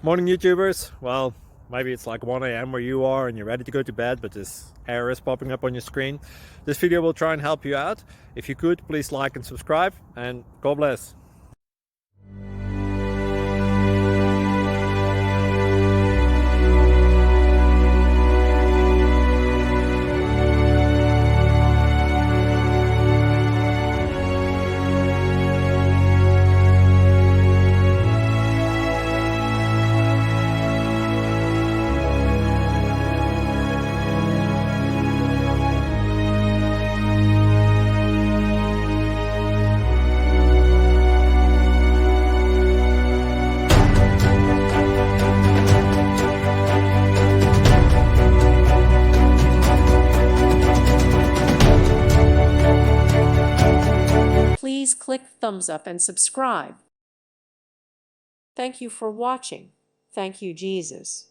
Morning, YouTubers. Well, maybe it's like 1 a.m. where you are and you're ready to go to bed, but this error is popping up on your screen. This video will try and help you out. If you could, please like and subscribe, and God bless. Please click thumbs up and subscribe. Thank you for watching. Thank you, Jesus.